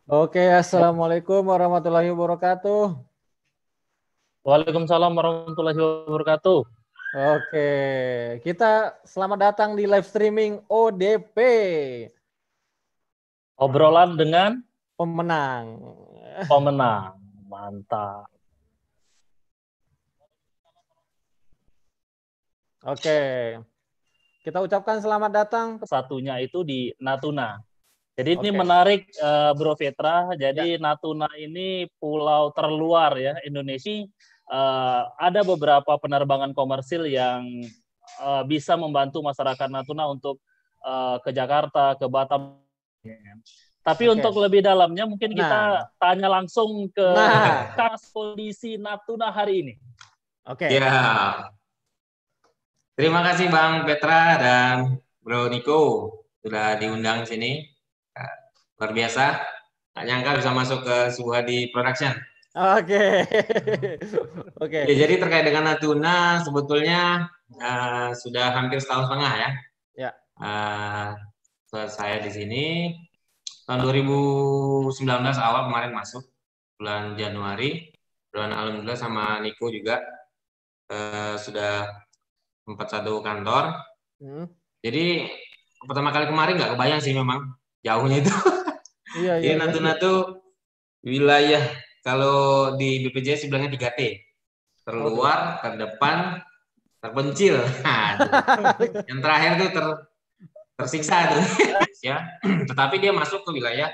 Oke, assalamualaikum warahmatullahi wabarakatuh. Waalaikumsalam warahmatullahi wabarakatuh. Oke, kita selamat datang di live streaming ODP Obrolan dengan pemenang. pemenang. Mantap. Oke, kita ucapkan selamat datang. Satunya itu di Natuna. Jadi ini Oke, menarik, Bro Petra. ya. Jadi Natuna ini pulau terluar ya Indonesia. Ada beberapa penerbangan komersil yang bisa membantu masyarakat Natuna untuk ke Jakarta, ke Batam. Tapi Oke. untuk lebih dalamnya mungkin Nah, kita tanya langsung ke nah, kondisi Natuna hari ini. oke. Ya, terima kasih Bang Petra dan Bro Niko sudah diundang sini. Luar biasa, nggak nyangka bisa masuk ke sebuah di production. Oke. Oke. Ya, jadi terkait dengan Natuna sebetulnya sudah hampir setahun setengah ya. Ya. Saya di sini tahun 2019 awal kemarin masuk bulan Januari. Dan alhamdulillah sama Niko juga sudah tempat satu kantor. Jadi pertama kali kemarin nggak kebayang sih memang jauhnya itu. Iya, iya, Jadi iya. Natuna tuh wilayah kalau di BPJS bilangnya 3T. Terluar, terdepan, terpencil. Nah, yang terakhir tuh tersiksa tuh. Ya. Tetapi dia masuk ke wilayah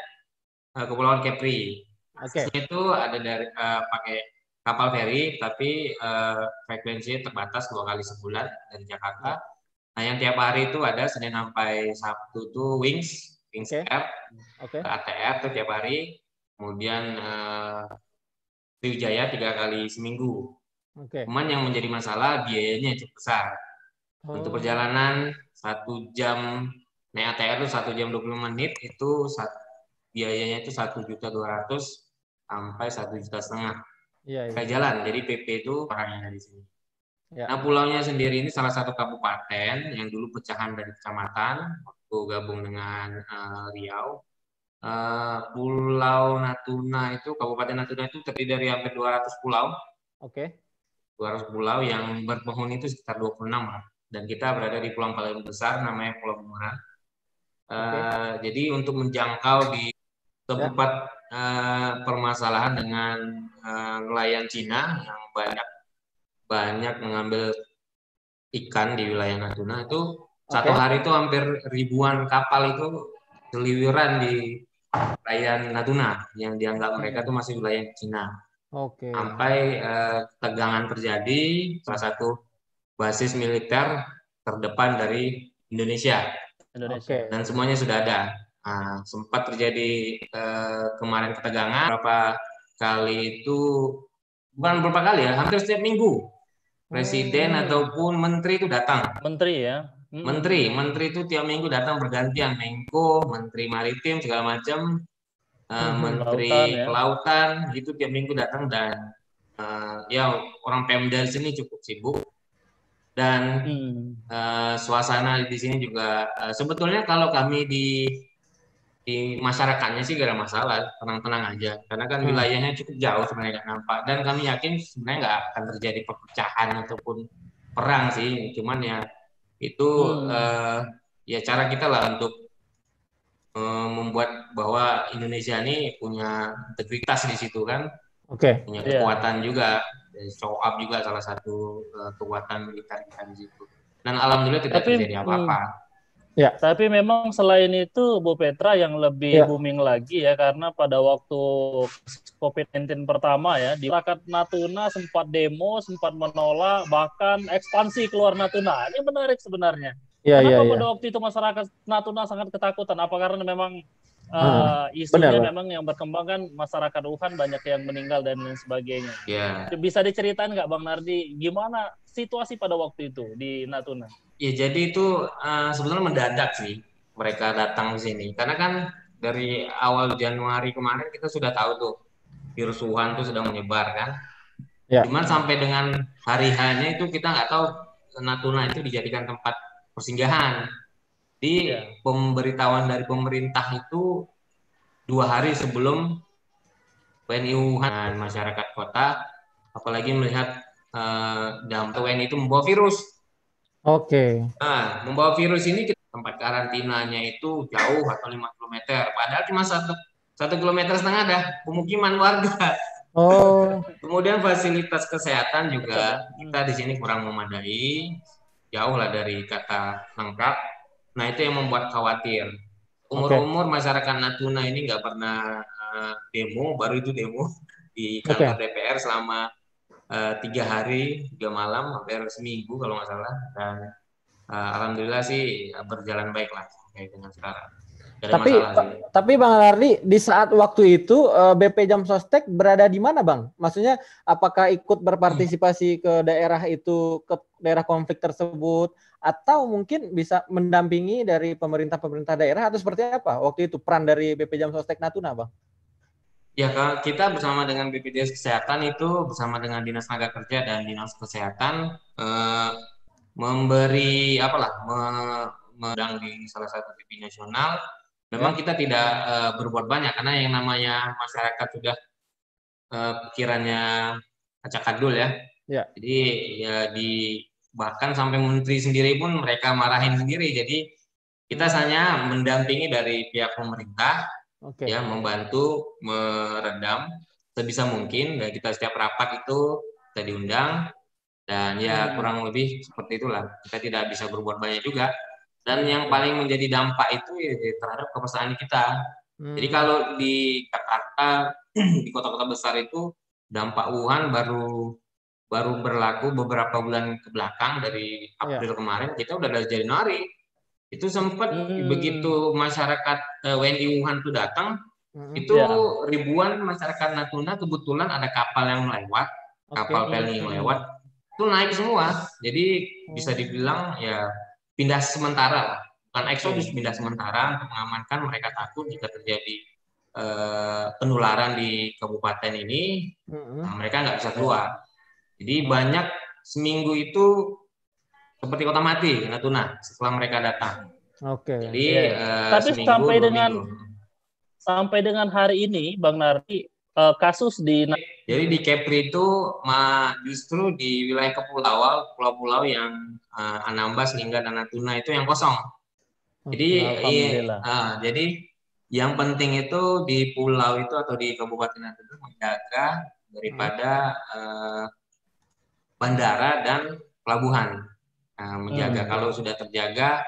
Kepulauan Kepri. Oke. Itu ada dari pakai kapal feri, tapi frekuensinya terbatas 2 kali sebulan dari Jakarta. Ya. Nah, yang tiap hari itu ada Senin sampai Sabtu tuh Wings Oke. Air, Oke. ATR tuh tiap hari. Kemudian Sriwijaya 3 kali seminggu. Oke. Cuman yang menjadi masalah biayanya cukup besar. Untuk perjalanan 1 jam naik ATR itu 1 jam 20 menit itu biayanya itu 1.200.000 sampai 1,5 juta. Iya, iya. Kayak jalan, jadi PP itu orang yang dari sini. Ya. Nah, pulaunya sendiri ini salah satu kabupaten yang dulu pecahan dari kecamatan waktu gabung dengan Riau. Pulau Natuna itu, Kabupaten Natuna itu terdiri dari hampir 200 pulau. Oke. 200 pulau yang berpenghuni itu sekitar 26 lah. Dan kita berada di pulau paling besar namanya Pulau Bunguran. Jadi untuk menjangkau di tempat permasalahan dengan nelayan Cina yang banyak mengambil ikan di wilayah Natuna itu satu hari itu hampir ribuan kapal itu seliwiran di perairan Natuna yang dianggap mereka itu masih wilayah Cina. Sampai tegangan terjadi, salah satu basis militer terdepan dari Indonesia. Dan semuanya sudah ada. Nah, sempat terjadi kemarin ketegangan beberapa kali itu, bukan beberapa kali ya, hampir setiap minggu presiden ataupun menteri itu datang. Menteri ya. Menteri itu tiap minggu datang bergantian, Menko, Menteri Maritim segala macam, Menteri Kelautan itu tiap minggu datang. Dan ya orang Pemda di sini cukup sibuk. Dan suasana di sini juga sebetulnya kalau kami di masyarakatnya sih gak ada masalah, tenang-tenang aja. Karena kan wilayahnya cukup jauh sebenarnya nggak nampak. Dan kami yakin sebenarnya nggak akan terjadi perpecahan ataupun perang sih. Cuman ya itu ya cara kita lah untuk membuat bahwa Indonesia ini punya integritas di situ kan. Punya kekuatan juga. Show up juga salah satu kekuatan militer kita di situ. Dan alhamdulillah tidak terjadi apa-apa. Ya. Tapi memang selain itu Bu Petra yang lebih booming lagi ya, karena pada waktu COVID-19 pertama ya, di masyarakat Natuna sempat demo, sempat menolak, bahkan ekspansi keluar Natuna. Ini menarik sebenarnya. Kenapa pada waktu itu masyarakat Natuna sangat ketakutan? Apa karena memang isunya memang yang berkembang kan masyarakat Wuhan banyak yang meninggal dan lain sebagainya. Bisa diceritain nggak Bang Nardi gimana situasi pada waktu itu di Natuna? Ya jadi itu sebetulnya mendadak sih mereka datang ke sini. Karena kan dari awal Januari kemarin kita sudah tahu tuh virus Wuhan tuh sudah menyebar kan. Cuman sampai dengan hari hanya itu kita nggak tahu Natuna itu dijadikan tempat persinggahan. Di pemberitahuan dari pemerintah itu 2 hari sebelum WNI Wuhan masyarakat kota, apalagi melihat dampak WNI itu membawa virus. Oke. Nah, membawa virus ini tempat karantinanya itu jauh atau 5 kilometer, padahal cuma 1,5 kilometer dah pemukiman warga. Oh, Kemudian fasilitas kesehatan Dekat ya. juga kita di sini kurang memadai, jauh lah dari kata lengkap. Nah, itu yang membuat khawatir. Umur-umur masyarakat Natuna ini nggak pernah demo, baru itu demo di kantor DPR selama 3 hari 3 malam, hampir seminggu kalau nggak salah. Dan alhamdulillah sih berjalan baik lah sampai dengan sekarang. Tapi Bang Lardi, di saat waktu itu BP Jam Sostek berada di mana, Bang? Maksudnya apakah ikut berpartisipasi ke daerah itu, ke daerah konflik tersebut, atau mungkin bisa mendampingi dari pemerintah daerah, atau seperti apa waktu itu peran dari BP Jam Sostek Natuna, Bang? Ya, kita bersama dengan BPJS Kesehatan itu bersama dengan Dinas Tenaga Kerja dan Dinas Kesehatan memberi medang di salah satu TV nasional. Memang kita tidak berbuat banyak karena yang namanya masyarakat sudah pikirannya acak adul ya. Jadi ya bahkan sampai menteri sendiri pun mereka marahin sendiri. Jadi kita hanya mendampingi dari pihak pemerintah, ya, membantu meredam sebisa mungkin. Dan kita setiap rapat itu kita diundang dan ya kurang lebih seperti itulah. Kita tidak bisa berbuat banyak juga. Dan yang paling menjadi dampak itu ya, terhadap kepercayaan kita. Jadi kalau di Jakarta, di kota-kota besar itu dampak Wuhan baru berlaku beberapa bulan ke belakang dari April kemarin, kita udah dari Januari. Itu sempat begitu masyarakat WNI Wuhan itu datang, itu ribuan masyarakat Natuna kebetulan ada kapal yang lewat, kapal pelni yang lewat, itu naik semua. Jadi bisa dibilang ya pindah sementara lah, bukan eksodus, pindah sementara untuk mengamankan. Mereka takut jika terjadi penularan di kabupaten ini, mereka nggak bisa keluar. Jadi banyak seminggu itu seperti kota mati Natuna setelah mereka datang. Jadi tapi sampai dengan hari ini, Bang Nardi, kasus jadi di Kepri itu justru di wilayah pulau-pulau yang Anambas hingga Natuna itu yang kosong. Jadi jadi yang penting itu di pulau itu atau di Kabupaten Natuna menjaga daripada bandara dan pelabuhan. Menjaga kalau sudah terjaga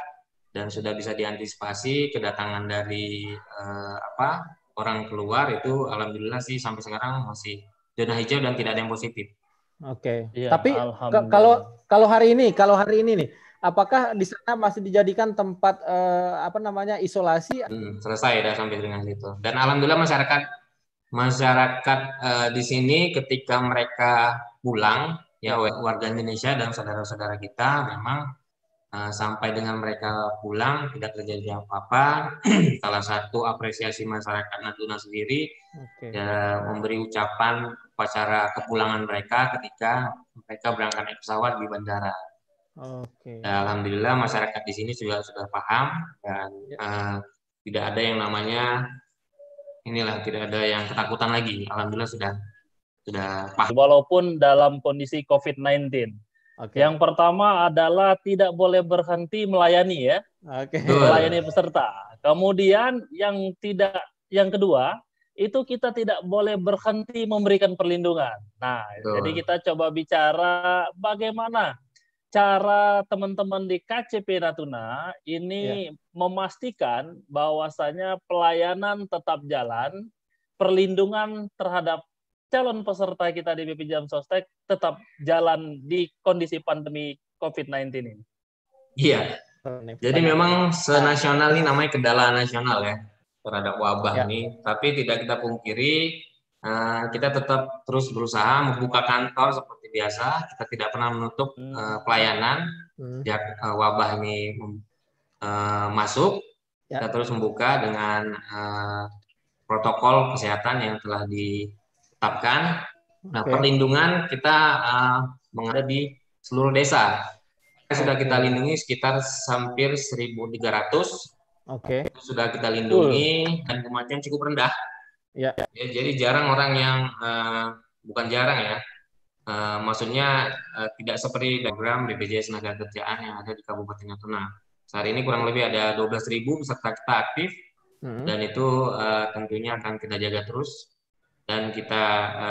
dan sudah bisa diantisipasi kedatangan dari orang keluar, itu alhamdulillah sih sampai sekarang masih zona hijau dan tidak ada yang positif. Tapi kalau hari ini nih, apakah di sana masih dijadikan tempat isolasi? Selesai dah sampai dengan itu. Dan alhamdulillah masyarakat di sini ketika mereka pulang, ya warga Indonesia dan saudara-saudara kita, memang sampai dengan mereka pulang tidak terjadi apa-apa. Salah satu apresiasi masyarakat Natuna sendiri ya, memberi ucapan upacara kepulangan mereka ketika mereka berangkat naik pesawat di bandara. Ya, alhamdulillah masyarakat di sini sudah paham dan tidak ada yang namanya tidak ada yang ketakutan lagi. Alhamdulillah sudah paham. Walaupun dalam kondisi COVID-19. Yang pertama adalah tidak boleh berhenti melayani ya. Melayani peserta. Kemudian yang kedua, itu kita tidak boleh berhenti memberikan perlindungan. Nah, jadi kita coba bicara bagaimana cara teman-teman di KCP Natuna ini memastikan bahwasanya pelayanan tetap jalan, perlindungan terhadap calon peserta kita di BP Jam Sostek tetap jalan di kondisi pandemi COVID-19 ini. Iya. Jadi memang senasional ini namanya kendala nasional ya terhadap wabah ini. Tapi tidak kita pungkiri, kita tetap terus berusaha membuka kantor seperti biasa. Kita tidak pernah menutup pelayanan sejak wabah ini masuk. Kita terus membuka dengan protokol kesehatan yang telah ditetapkan. Nah, perlindungan kita mengada di seluruh desa. Sudah kita lindungi sekitar hampir 1.300 Oke. Itu sudah kita lindungi dan kematian cukup rendah. Ya. Ya, jadi jarang orang yang bukan jarang ya. Maksudnya tidak seperti program BPJS Tenaga Kerjaan yang ada di Kabupaten Natuna. Saat ini kurang lebih ada 12.000 peserta kita aktif, dan itu tentunya akan kita jaga terus, dan kita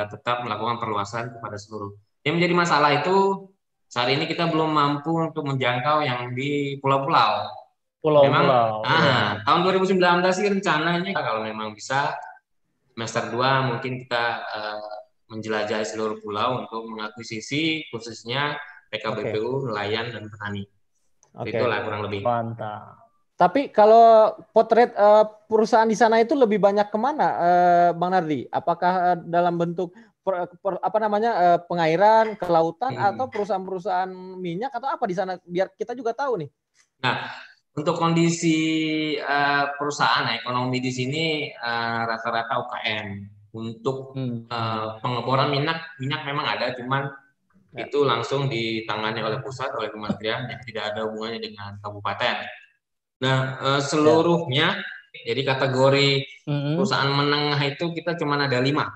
tetap melakukan perluasan kepada seluruh. Yang menjadi masalah itu saat ini kita belum mampu untuk menjangkau yang di pulau-pulau. Memang tahun 2019 sih rencananya kalau memang bisa semester 2 mungkin kita menjelajahi seluruh pulau untuk mengakuisisi khususnya PKBPU, nelayan, dan petani. Itulah kurang lebih. Mantap. Tapi kalau potret perusahaan di sana itu lebih banyak kemana, Bang Nardi? Apakah dalam bentuk pengairan, kelautan, atau perusahaan-perusahaan minyak, atau apa di sana? Biar kita juga tahu nih. Nah, untuk kondisi perusahaan ekonomi di sini rata-rata UKM. Untuk pengeboran minyak memang ada, cuman itu langsung ditangani oleh pusat, oleh kementerian, yang tidak ada hubungannya dengan kabupaten. Nah, seluruhnya, jadi kategori perusahaan menengah itu kita cuma ada 5.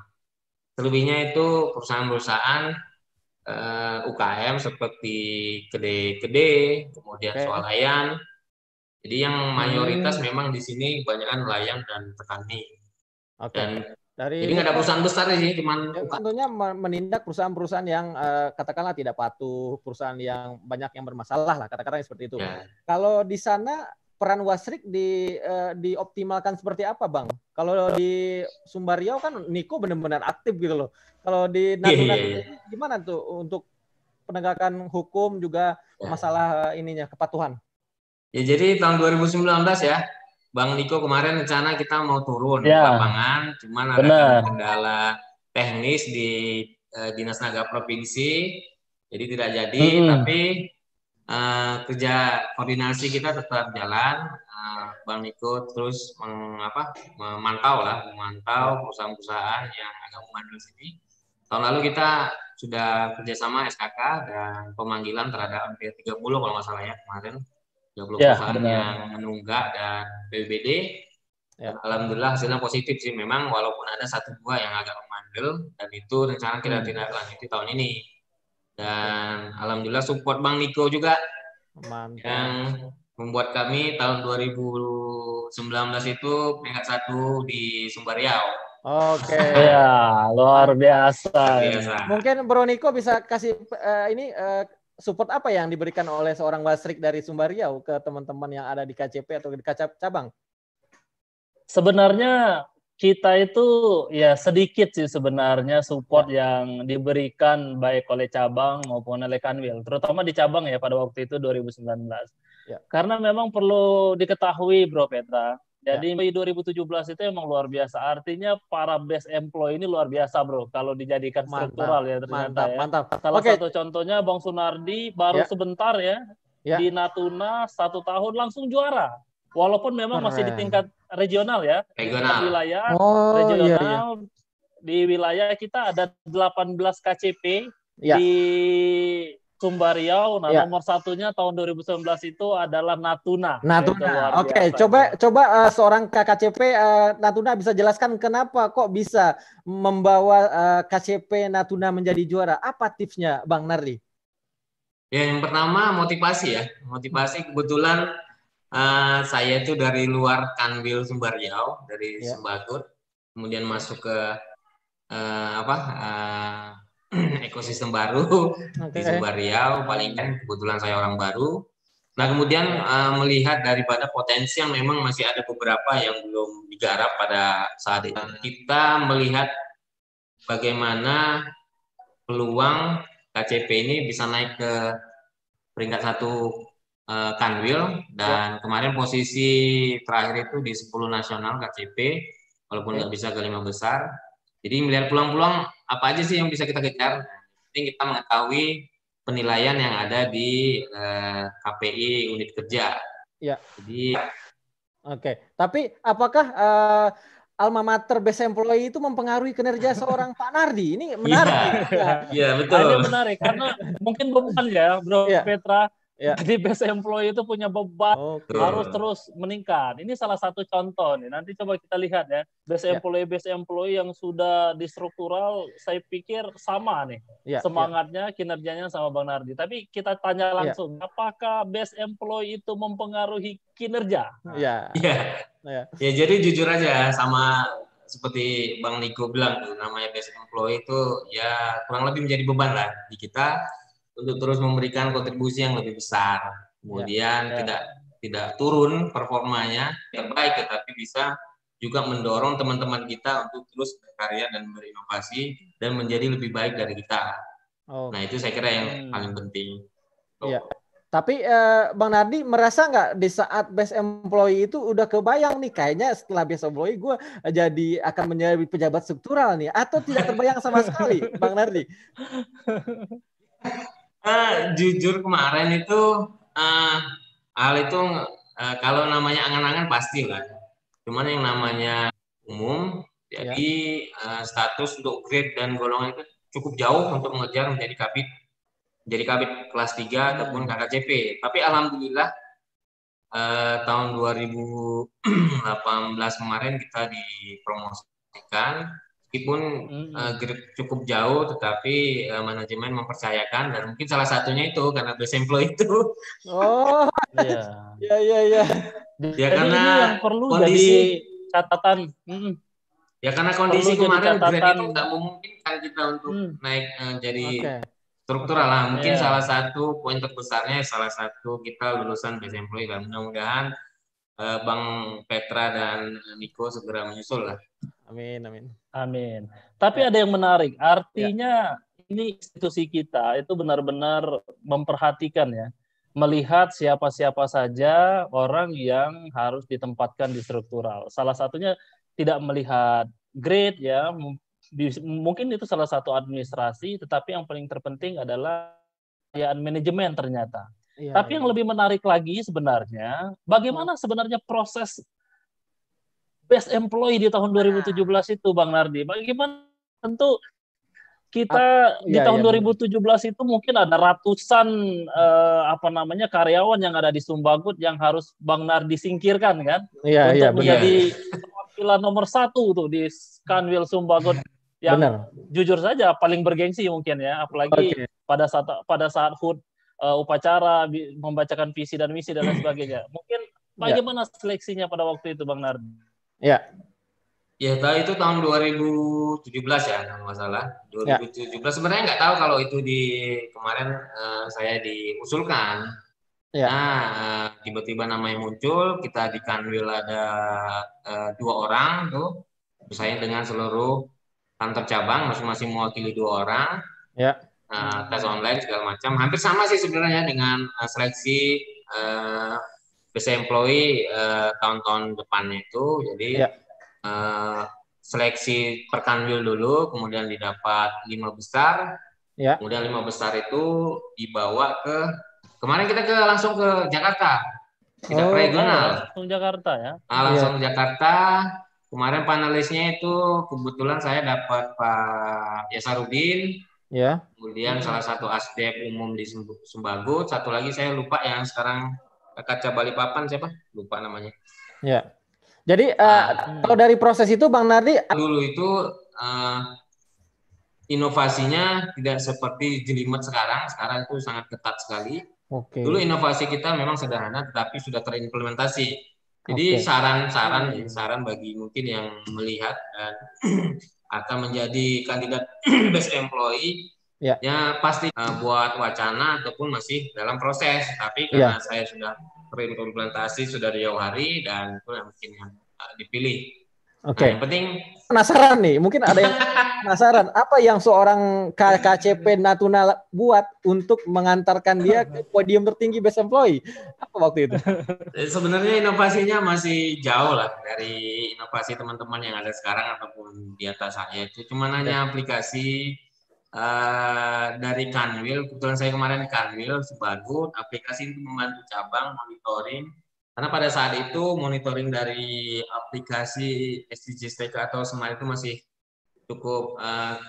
Selebihnya itu perusahaan-perusahaan UKM seperti kedai, kemudian swalayan. Jadi yang mayoritas memang di sini kebanyakan nelayan dan petani. Dan jadi nggak ada perusahaan besar sih, cuman tentunya menindak perusahaan-perusahaan yang katakanlah tidak patuh, perusahaan yang banyak yang bermasalah lah, katakanlah seperti itu. Kalau di sana peran Wasrik dioptimalkan seperti apa, Bang? Kalau di Sumbar Riau kan Niko benar-benar aktif gitu loh. Kalau di Natuna gimana tuh untuk penegakan hukum juga masalah ininya kepatuhan? Ya, jadi tahun 2019 ya, Bang Niko kemarin rencana kita mau turun ke lapangan, cuman ada kendala teknis di Dinas Tenaga Provinsi, jadi tidak jadi. Tapi kerja koordinasi kita tetap jalan. Bang Niko terus memantau perusahaan-perusahaan yang agak membandel sini. Tahun lalu kita sudah kerjasama SKK dan pemanggilan terhadap hampir 30 kalau nggak salah ya kemarin. 30 perusahaan yang menunggak dan BPBD. Alhamdulillah hasilnya positif sih. Memang walaupun ada 1-2 yang agak membandel, dan itu rencana kita tindak lanjuti tahun ini. Dan alhamdulillah support Bang Niko juga. Mantap. Yang membuat kami tahun 2019 itu peringkat 1 di Sumbar Riau. Oke. Ya, luar biasa. Mungkin Bro Niko bisa kasih support apa yang diberikan oleh seorang Wasrik dari Sumbar Riau ke teman-teman yang ada di KCP atau di cabang? Sebenarnya kita itu ya sedikit sih sebenarnya support yang diberikan baik oleh cabang maupun oleh Kanwil, terutama di cabang ya pada waktu itu 2019. Karena memang perlu diketahui Bro Petra. Jadi di 2017 itu emang luar biasa. Artinya para best employee ini luar biasa Bro. Kalau dijadikan struktural ya ternyata mantap. Salah satu contohnya Bang Sunardi baru sebentar ya di Natuna 1 tahun langsung juara. Walaupun memang masih di tingkat regional ya. Tingkat wilayah regional. Di wilayah kita ada 18 KCP di Sumbar Riau. Nah, nomor 1-nya tahun 2019 itu adalah Natuna. Oke, coba seorang KKCP Natuna bisa jelaskan kenapa kok bisa membawa KCP Natuna menjadi juara? Apa tipsnya, Bang Nardi? Ya, yang pertama motivasi ya. Motivasi kebetulan saya itu dari luar Kanwil Sumbar Riau, dari Sembagut, kemudian masuk ke ekosistem baru di Sumbar Riau. Paling kan kebetulan saya orang baru. Nah, kemudian melihat daripada potensi yang memang masih ada beberapa yang belum digarap pada saat itu, kita melihat bagaimana peluang KCP ini bisa naik ke peringkat 1 Kanwil, dan kemarin posisi terakhir itu di 10 nasional KCP, walaupun nggak bisa ke 5 besar. Jadi melihat peluang-peluang apa aja sih yang bisa kita kejar. Ini kita mengetahui penilaian yang ada di KPI unit kerja. Jadi tapi apakah alma mater best employee itu mempengaruhi kinerja seorang Pak Nardi? Ini menarik. Iya, betul. Ini menarik karena mungkin bukan ya, Bro Petra. Ya. Jadi best employee itu punya beban Oke. harus terus meningkat. Ini salah satu contoh nih. Nanti coba kita lihat ya. Best employee yang sudah di struktural, saya pikir sama nih. Semangatnya, kinerjanya sama Bang Nardi. Tapi kita tanya langsung, apakah best employee itu mempengaruhi kinerja? Ya, jadi jujur aja sama seperti Bang Niko bilang tuh, namanya best employee itu ya kurang lebih menjadi beban lah di kita untuk terus memberikan kontribusi yang lebih besar. Kemudian tidak turun performanya terbaik, tetapi bisa juga mendorong teman-teman kita untuk terus berkarya dan berinovasi dan menjadi lebih baik dari kita. Nah, itu saya kira yang paling penting. Iya. Tapi Bang Nardi merasa nggak di saat best employee itu udah kebayang nih, kayaknya setelah best employee gue jadi akan menjadi pejabat struktural nih, atau tidak terbayang sama sekali, Bang Nardi? Jujur kemarin itu hal itu kalau namanya angan-angan pasti lah. Cuman yang namanya umum, jadi status untuk grade dan golongan itu cukup jauh untuk mengejar menjadi kabit kelas 3 ataupun KKCP. Tapi alhamdulillah tahun 2018 kemarin kita dipromosikan. Meskipun cukup jauh, tetapi manajemen mempercayakan, dan mungkin salah satunya itu karena best employee itu. Oh, iya. Ya, karena ini yang perlu kondisi, jadi catatan. Ya karena kondisi kemarin grade itu nggak memungkinkan kita untuk naik jadi struktural lah. Mungkin salah satu poin terbesarnya, salah satu kita lulusan best employee, dan mudah-mudahan Bang Petra dan Niko segera menyusul lah. Amin. Tapi ada yang menarik, artinya ini institusi kita itu benar-benar memperhatikan ya, melihat siapa-siapa saja orang yang harus ditempatkan di struktural. Salah satunya tidak melihat grade ya, mungkin itu salah satu administrasi, tetapi yang paling terpenting adalah manajemen ternyata. Tapi yang lebih menarik lagi sebenarnya, bagaimana sebenarnya proses best employee di tahun 2017 itu, Bang Nardi? Bagaimana? Tentu kita di tahun 2017 itu mungkin ada ratusan karyawan yang ada di Sumbagut yang harus Bang Nardi singkirkan kan, untuk menjadi perwakilan nomor 1 tuh di Kanwil Sumbagut yang jujur saja paling bergengsi mungkin ya, apalagi pada saat HUT upacara membacakan visi dan misi dan lain sebagainya. Mungkin bagaimana seleksinya pada waktu itu, Bang Nardi? Ya, itu tahun 2017 ya, kalau nggak salah. 2017 sebenarnya nggak tahu kalau itu kemarin saya diusulkan. Nah, tiba-tiba namanya muncul, kita di Kanwil ada 2 orang tuh, bersaing dengan seluruh kantor cabang, masing-masing mewakili 2 orang. Tes online segala macam, hampir sama sih sebenarnya dengan seleksi best employee tahun-tahun depannya itu. Jadi seleksi per Kanwil dulu, kemudian didapat 5 besar, kemudian 5 besar itu dibawa kemarin kita langsung ke Jakarta, tidak regional. Langsung Jakarta ya? Langsung Jakarta. Kemarin panelisnya itu kebetulan saya dapat Pak Yasarudin, kemudian salah satu asdep umum di Sumbagut, satu lagi saya lupa yang sekarang Kaca Balikpapan, siapa? Lupa namanya. Jadi kalau dari proses itu Bang Nardi, dulu itu inovasinya tidak seperti jelimet sekarang itu sangat ketat sekali. Dulu inovasi kita memang sederhana tetapi sudah terimplementasi. Jadi saran bagi mungkin yang melihat dan akan menjadi kandidat best employee, ya pasti buat wacana ataupun masih dalam proses. Tapi karena saya sudah terimplementasi sudah di jauh hari, dan itu yang mungkin yang dipilih. Nah, yang penting penasaran nih, mungkin ada yang penasaran apa yang seorang KKCP Natuna buat untuk mengantarkan dia ke podium tertinggi best employee. Apa waktu itu? Sebenarnya inovasinya masih jauh lah dari inovasi teman-teman yang ada sekarang ataupun di atas saya. Itu cuma hanya aplikasi dari Kanwil. Kebetulan saya kemarin di Kanwil Sumbagut, aplikasi itu membantu cabang monitoring. Karena pada saat itu monitoring dari aplikasi SDGs-TK atau Smart itu masih cukup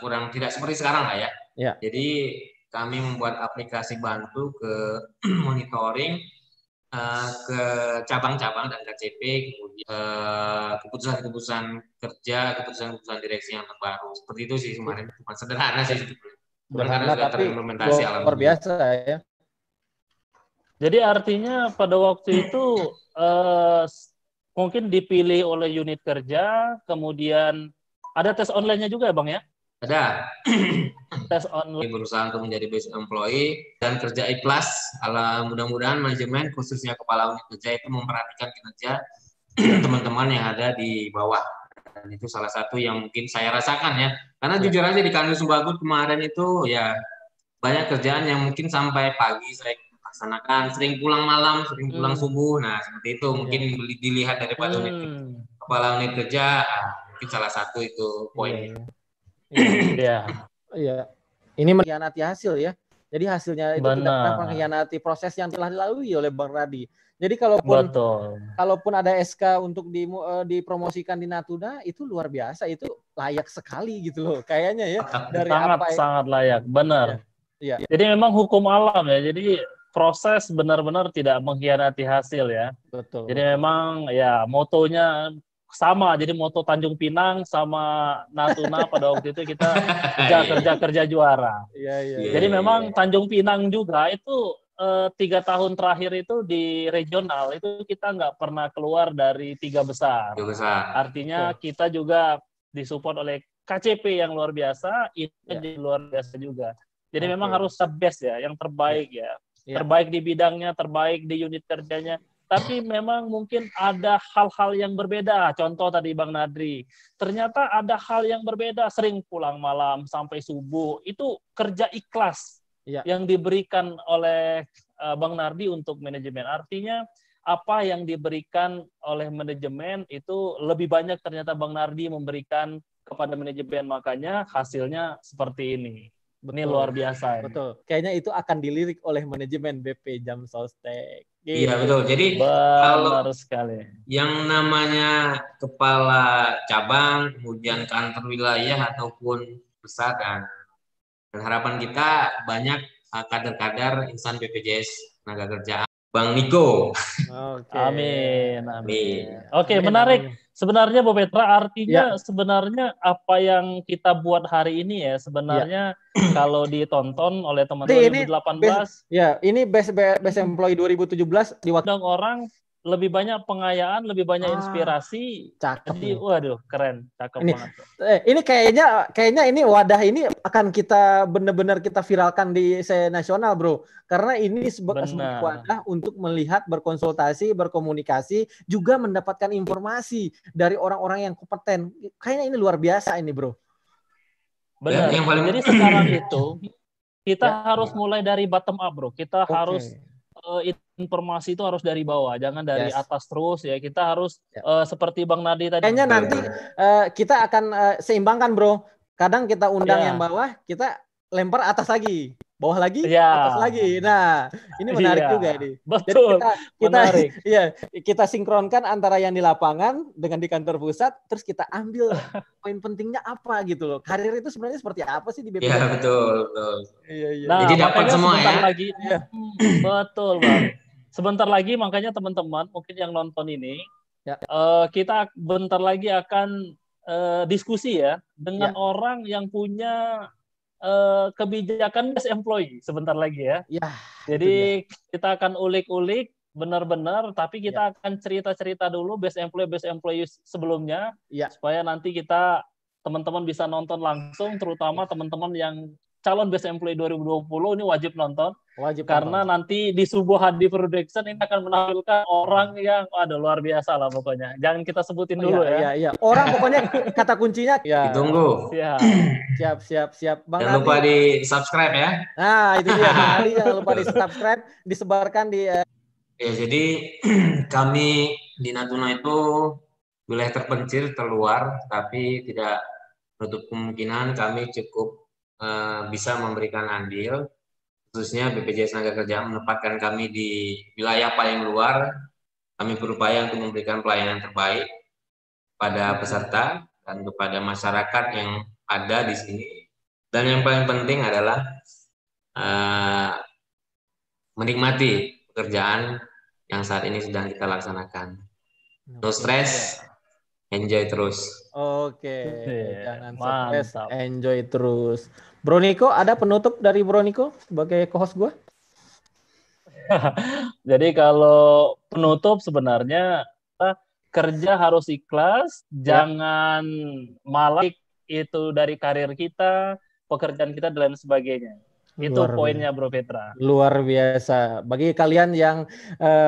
kurang, tidak seperti sekarang lah ya. Jadi kami membuat aplikasi bantu ke monitoring ke cabang-cabang dan KCP, kemudian keputusan-keputusan kerja, keputusan-keputusan direksi yang terbaru. Seperti itu sih kemarin. Bukan sederhana sih sebetulnya. Sederhana Sudah tapi terimplementasi luar biasa ya. Jadi artinya pada waktu itu mungkin dipilih oleh unit kerja, kemudian ada tes online-nya juga ya Bang ya? Ada. Tes online. Berusaha untuk menjadi best employee dan kerja ikhlas. Mudah-mudahan manajemen khususnya kepala unit kerja itu memperhatikan kinerja teman-teman yang ada di bawah. Dan itu salah satu yang mungkin saya rasakan ya. Karena jujur aja di Kanwil Sumbagut kemarin itu ya banyak kerjaan yang mungkin sampai pagi saya laksanakan, sering pulang malam, sering pulang subuh. Nah, seperti itu mungkin dilihat dari kepala unit kerja, mungkin salah satu itu poinnya. Iya. Ini mengkhianati hasil ya. Jadi hasilnya itu tidak pernah mengkhianati proses yang telah dilalui oleh Bang Radi. Jadi kalaupun ada SK untuk dipromosikan di Natuna, itu luar biasa, itu layak sekali gitu loh. Kayaknya ya dari sangat layak, benar. Ya. Jadi memang hukum alam ya. Jadi proses benar-benar tidak mengkhianati hasil ya. Betul. Jadi memang ya motonya sama. Jadi moto Tanjung Pinang sama Natuna pada waktu itu kita kerja juara. Jadi memang Tanjung Pinang juga itu 3 tahun terakhir itu di regional itu kita nggak pernah keluar dari 3 besar. Artinya kita juga disupport oleh KCP yang luar biasa, ini luar biasa juga. Jadi memang harus the best ya, yang terbaik ya. Terbaik di bidangnya, terbaik di unit kerjanya. Tapi memang mungkin ada hal-hal yang berbeda. Contoh tadi Bang Nadri, ternyata ada hal yang berbeda. Sering pulang malam sampai subuh. Itu kerja ikhlas yang diberikan oleh Bang Nardi untuk manajemen. Artinya apa yang diberikan oleh manajemen itu lebih banyak ternyata Bang Nardi memberikan kepada manajemen. Makanya hasilnya seperti ini. Betul. Ini luar biasa. Betul. Kayaknya itu akan dilirik oleh manajemen BP Jam Sostek. Iya betul. Jadi kalau yang namanya kepala cabang, kemudian kantor wilayah ataupun besar dan harapan kita banyak kader-kader insan BPJS Tenaga Kerjaan. Bang Niko. Amin. Oke, menarik. Sebenarnya Bu Petra, artinya sebenarnya apa yang kita buat hari ini ya, sebenarnya kalau ditonton oleh teman-teman 2018. Ini best employee 2017 di waktu orang lebih banyak pengayaan, lebih banyak inspirasi. Jadi, waduh, keren, cakep banget. Ini kayaknya ini wadah ini akan kita benar-benar kita viralkan di nasional, Bro. Karena ini sebagai wadah untuk melihat, berkonsultasi, berkomunikasi, juga mendapatkan informasi dari orang-orang yang kompeten. Kayaknya ini luar biasa ini, Bro. Benar. Jadi sekarang itu kita harus mulai dari bottom up, Bro. Kita harus informasi itu harus dari bawah, jangan dari atas terus ya. Kita harus seperti Bang Nadi tadi. Kayaknya nanti kita akan seimbangkan, Bro. Kadang kita undang yang bawah, kita lempar atas lagi, bawah lagi, atas lagi. Nah, ini menarik juga nih. Betul. Jadi kita sinkronkan antara yang di lapangan dengan di kantor pusat, terus kita ambil poin pentingnya apa gitu loh. Karir itu sebenarnya seperti apa sih di BPJS? Iya, betul. Nah, jadi dapat semua ya. Lagi, betul, Bang. Sebentar lagi makanya teman-teman mungkin yang nonton ini, kita bentar lagi akan diskusi ya dengan orang yang punya kebijakan best employee sebentar lagi ya. Jadi kita akan ulik-ulik benar-benar, tapi kita akan cerita-cerita dulu best employee sebelumnya, supaya nanti kita teman-teman bisa nonton langsung, terutama teman-teman yang calon best employee 2020 ini wajib nonton. Karena nanti di Subuh Hadi Production ini akan menampilkan orang yang luar biasa lah pokoknya. Jangan kita sebutin dulu ya. Orang pokoknya kata kuncinya ditunggu. Siap. Bang jangan lupa di subscribe ya. Nah, itu dia Bang Adi, jangan lupa di subscribe, disebarkan di jadi kami di Natuna itu wilayah terpencil terluar, tapi tidak menutup kemungkinan kami cukup bisa memberikan andil, khususnya BPJS Tenaga Kerjaan menempatkan kami di wilayah paling luar. Kami berupaya untuk memberikan pelayanan terbaik pada peserta dan kepada masyarakat yang ada di sini. Dan yang paling penting adalah menikmati pekerjaan yang saat ini sedang kita laksanakan. No stress, enjoy terus. Oke, jangan stres, Mantap. enjoy terus. Bro Niko, ada penutup dari Bro Niko sebagai co-host gue? Jadi kalau penutup sebenarnya kerja harus ikhlas, jangan malah itu dari karir kita, pekerjaan kita dan lain sebagainya. Itu poinnya Bro Petra. Luar biasa. Bagi kalian yang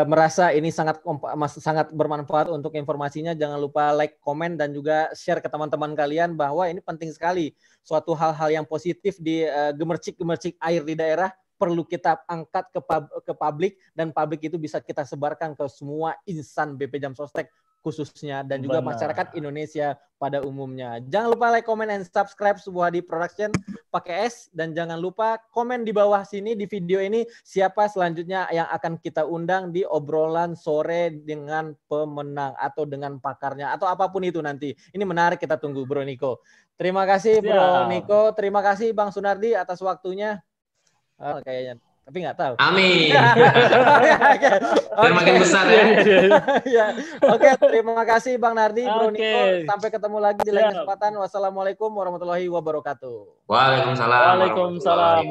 merasa ini sangat bermanfaat untuk informasinya, jangan lupa like, komen, dan juga share ke teman-teman kalian bahwa ini penting sekali. Suatu hal-hal yang positif di gemercik-gemercik air di daerah perlu kita angkat ke publik, dan publik itu bisa kita sebarkan ke semua insan BP Jam Sostek khususnya, dan juga masyarakat Indonesia pada umumnya. Jangan lupa like, comment, and subscribe Subhadi Production pakai S, dan jangan lupa komen di bawah sini di video ini siapa selanjutnya yang akan kita undang di obrolan sore dengan pemenang atau dengan pakarnya atau apapun itu nanti. Ini menarik, kita tunggu Bro Niko. Terima kasih Bro Niko, terima kasih Bang Sunardi atas waktunya. Kayaknya tapi nggak tahu. Amin. Makin besar ya. Oke, terima kasih Bang Nardi, Bro Niko. Sampai ketemu lagi di lain kesempatan. Wassalamualaikum warahmatullahi wabarakatuh. Waalaikumsalam.